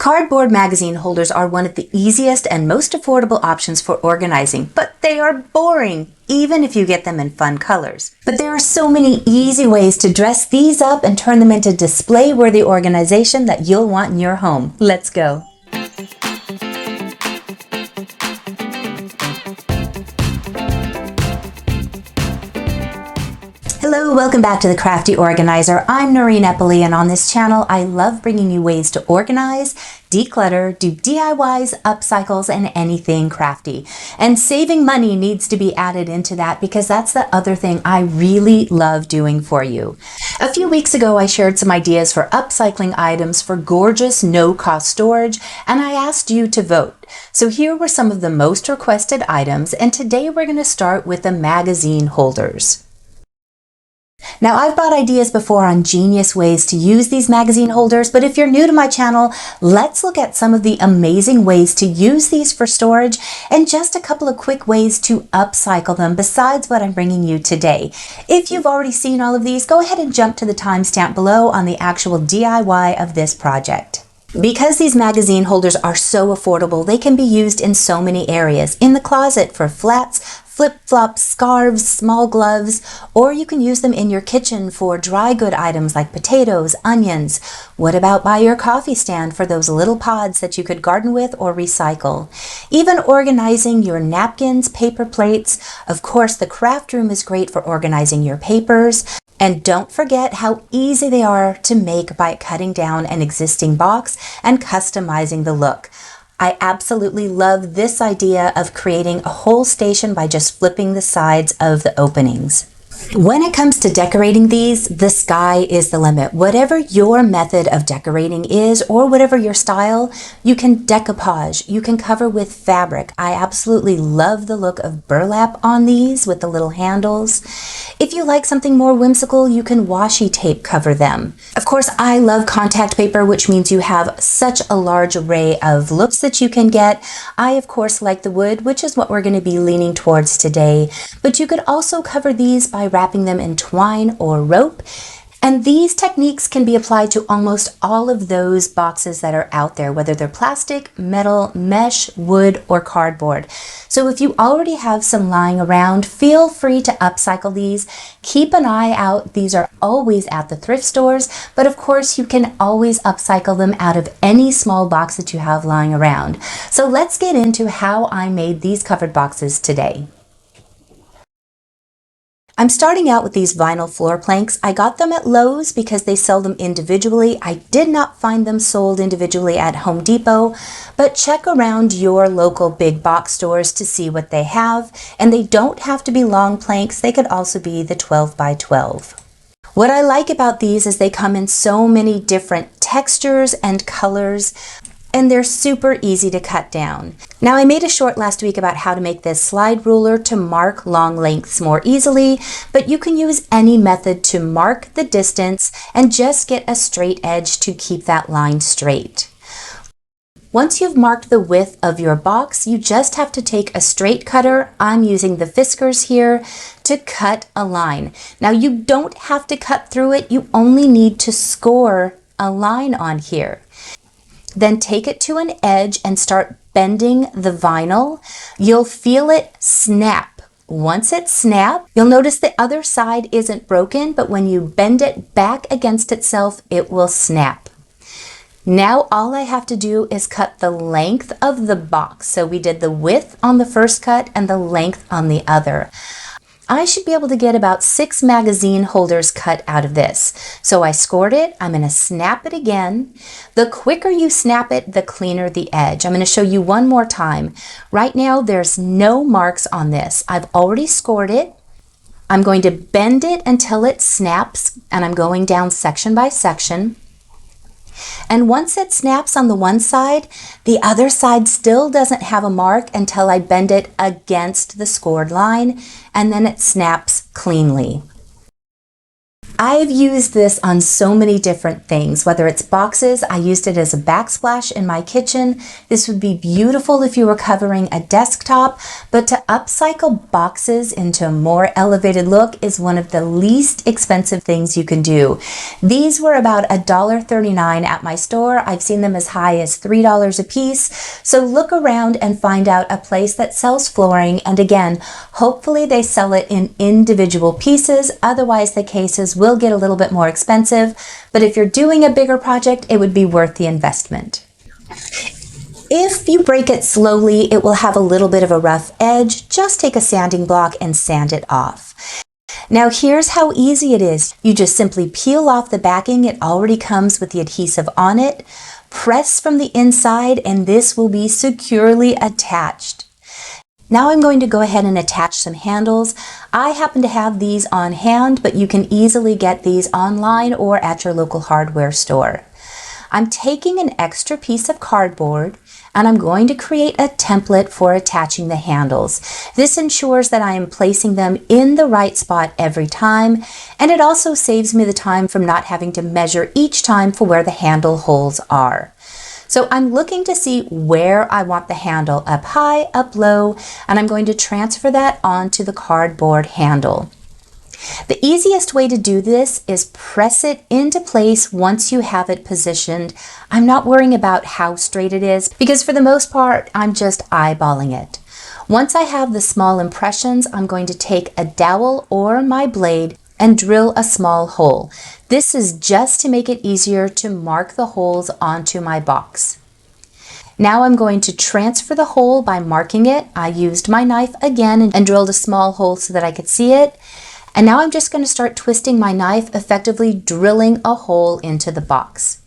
Cardboard magazine holders are one of the easiest and most affordable options for organizing, but they are boring, even if you get them in fun colors. But there are so many easy ways to dress these up and turn them into display-worthy organization that you'll want in your home. Let's go. Hello, welcome back to the Crafty Organizer. I'm Noreen Eppley, and on this channel, I love bringing you ways to organize, declutter, do DIYs, upcycles, and anything crafty. And saving money needs to be added into that because that's the other thing I really love doing for you. A few weeks ago, I shared some ideas for upcycling items for gorgeous, no-cost storage, and I asked you to vote. So here were some of the most requested items, and today we're going to start with the magazine holders. Now, I've brought ideas before on genius ways to use these magazine holders, but if you're new to my channel, let's look at some of the amazing ways to use these for storage and just a couple of quick ways to upcycle them besides what I'm bringing you today. If you've already seen all of these, go ahead and jump to the timestamp below on the actual DIY of this project. Because these magazine holders are so affordable, they can be used in so many areas. In the closet for flats, flip-flops, scarves, small gloves, or you can use them in your kitchen for dry good items like potatoes, onions. What about by your coffee stand for those little pods that you could garden with or recycle? Even organizing your napkins, paper plates. Of course, the craft room is great for organizing your papers. And don't forget how easy they are to make by cutting down an existing box and customizing the look. I absolutely love this idea of creating a whole station by just flipping the sides of the openings. When it comes to decorating these, the sky is the limit. Whatever your method of decorating is, or whatever your style, you can decoupage, you can cover with fabric. I absolutely love the look of burlap on these with the little handles. If you like something more whimsical, you can washi tape cover them. Of course, I love contact paper, which means you have such a large array of looks that you can get. I, of course, like the wood, which is what we're going to be leaning towards today. But you could also cover these by wrapping them in twine or rope. And these techniques can be applied to almost all of those boxes that are out there, whether they're plastic, metal, mesh, wood, or cardboard. So if you already have some lying around, feel free to upcycle these. Keep an eye out. These are always at the thrift stores, but of course you can always upcycle them out of any small box that you have lying around. So let's get into how I made these covered boxes today. I'm starting out with these vinyl floor planks. I got them at Lowe's because they sell them individually. I did not find them sold individually at Home Depot, but check around your local big box stores to see what they have. And they don't have to be long planks. They could also be the 12 by 12. What I like about these is they come in so many different textures and colors, and they're super easy to cut down. Now, I made a short last week about how to make this slide ruler to mark long lengths more easily, but you can use any method to mark the distance and just get a straight edge to keep that line straight. Once you've marked the width of your box, you just have to take a straight cutter. I'm using the Fiskars here to cut a line. Now, you don't have to cut through it. You only need to score a line on here. Then take it to an edge and start bending the vinyl. You'll feel it snap. Once it snaps, you'll notice the other side isn't broken, but when you bend it back against itself, it will snap. Now all I have to do is cut the length of the box. So we did the width on the first cut and the length on the other. I should be able to get about 6 magazine holders cut out of this. So I scored it. I'm going to snap it again. The quicker you snap it, the cleaner the edge. I'm going to show you one more time. Right now, there's no marks on this. I've already scored it. I'm going to bend it until it snaps, and I'm going down section by section. And once it snaps on the one side, the other side still doesn't have a mark until I bend it against the scored line, and then it snaps cleanly. I've used this on so many different things, whether it's boxes. I used it as a backsplash in my kitchen. This would be beautiful if you were covering a desktop, but to upcycle boxes into a more elevated look is one of the least expensive things you can do. These were about $1.39 at my store. I've seen them as high as $3 a piece. So look around and find out a place that sells flooring, and again, hopefully they sell it in individual pieces. Otherwise the cases will get a little bit more expensive, but if you're doing a bigger project, it would be worth the investment. If you break it slowly, it will have a little bit of a rough edge. Just take a sanding block and sand it off. Now here's how easy it is. You just simply peel off the backing. It already comes with the adhesive on it. Press from the inside and this will be securely attached. Now I'm going to go ahead and attach some handles. I happen to have these on hand, but you can easily get these online or at your local hardware store. I'm taking an extra piece of cardboard and I'm going to create a template for attaching the handles. This ensures that I am placing them in the right spot every time, and it also saves me the time from not having to measure each time for where the handle holes are. So I'm looking to see where I want the handle, up high, up low, and I'm going to transfer that onto the cardboard handle. The easiest way to do this is press it into place once you have it positioned. I'm not worrying about how straight it is because for the most part, I'm just eyeballing it. Once I have the small impressions, I'm going to take a dowel or my blade and drill a small hole. This is just to make it easier to mark the holes onto my box. Now I'm going to transfer the hole by marking it. I used my knife again and drilled a small hole so that I could see it. And now I'm just going to start twisting my knife, effectively drilling a hole into the box.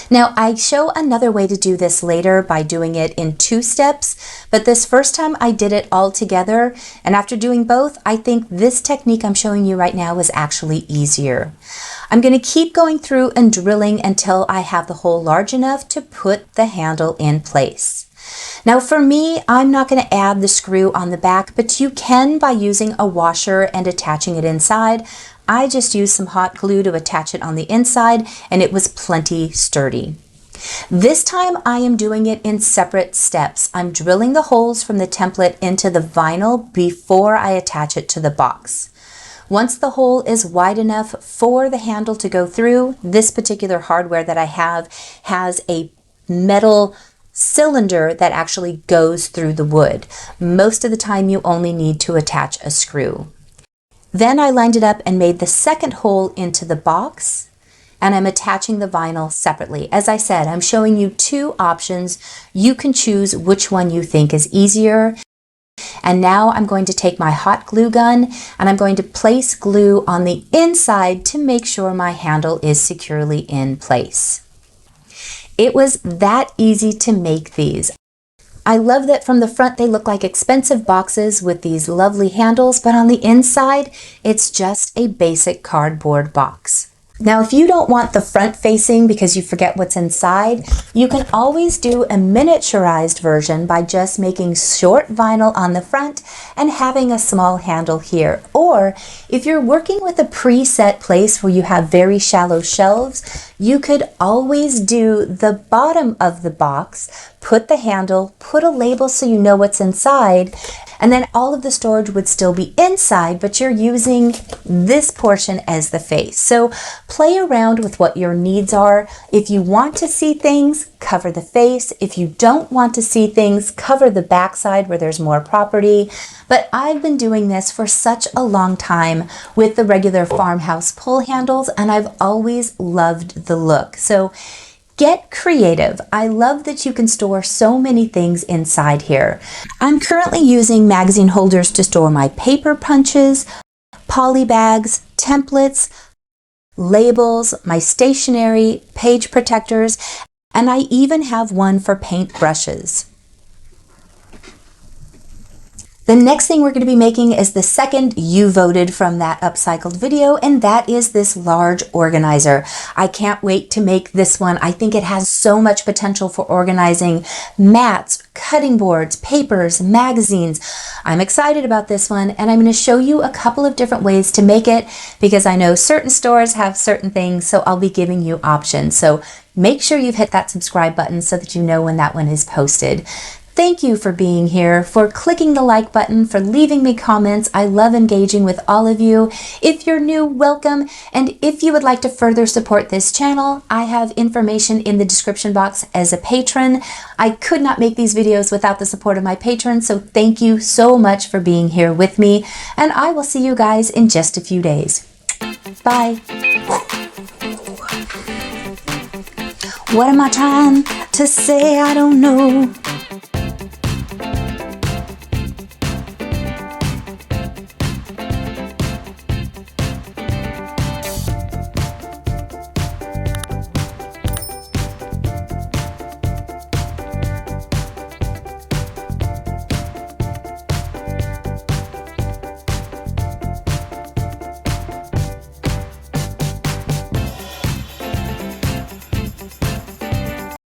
Now I show another way to do this later by doing it in 2 steps, but this first time I did it all together, and after doing both, I think this technique I'm showing you right now is actually easier. I'm going to keep going through and drilling until I have the hole large enough to put the handle in place. Now for me, I'm not going to add the screw on the back, but you can by using a washer and attaching it inside. I just used some hot glue to attach it on the inside and it was plenty sturdy. This time I am doing it in separate steps. I'm drilling the holes from the template into the vinyl before I attach it to the box. Once the hole is wide enough for the handle to go through, this particular hardware that I have has a metal cylinder that actually goes through the wood. Most of the time you only need to attach a screw. Then I lined it up and made the second hole into the box, and I'm attaching the vinyl separately. As I said, I'm showing you 2 options. You can choose which one you think is easier. And now I'm going to take my hot glue gun and I'm going to place glue on the inside to make sure my handle is securely in place. It was that easy to make these. I love that from the front they look like expensive boxes with these lovely handles, but on the inside it's just a basic cardboard box. Now if you don't want the front facing because you forget what's inside, you can always do a miniaturized version by just making short vinyl on the front and having a small handle here. Or if you're working with a preset place where you have very shallow shelves, you could always do the bottom of the box, put the handle, put a label so you know what's inside, and then all of the storage would still be inside, but you're using this portion as the face. So play around with what your needs are. If you want to see things, cover the face. If you don't want to see things, cover the backside where there's more property. But I've been doing this for such a long time with the regular farmhouse pull handles, and I've always loved the look. So get creative. I love that you can store so many things inside here. I'm currently using magazine holders to store my paper punches, poly bags, templates, labels, my stationery, page protectors, and I even have one for paint brushes. The next thing we're going to be making is the second you voted from that upcycled video, and that is this large organizer. I can't wait to make this one. I think it has so much potential for organizing mats, cutting boards, papers, magazines. I'm excited about this one, and I'm going to show you a couple of different ways to make it because I know certain stores have certain things, so I'll be giving you options. So make sure you've hit that subscribe button so that you know when that one is posted. thank you for being here, for clicking the like button, for leaving me comments. I love engaging with all of you. If you're new, welcome. And if you would like to further support this channel, I have information in the description box as a patron. I could not make these videos without the support of my patrons, so thank you so much for being here with me. And I will see you guys in just a few days. Bye. What am I trying to say? I don't know.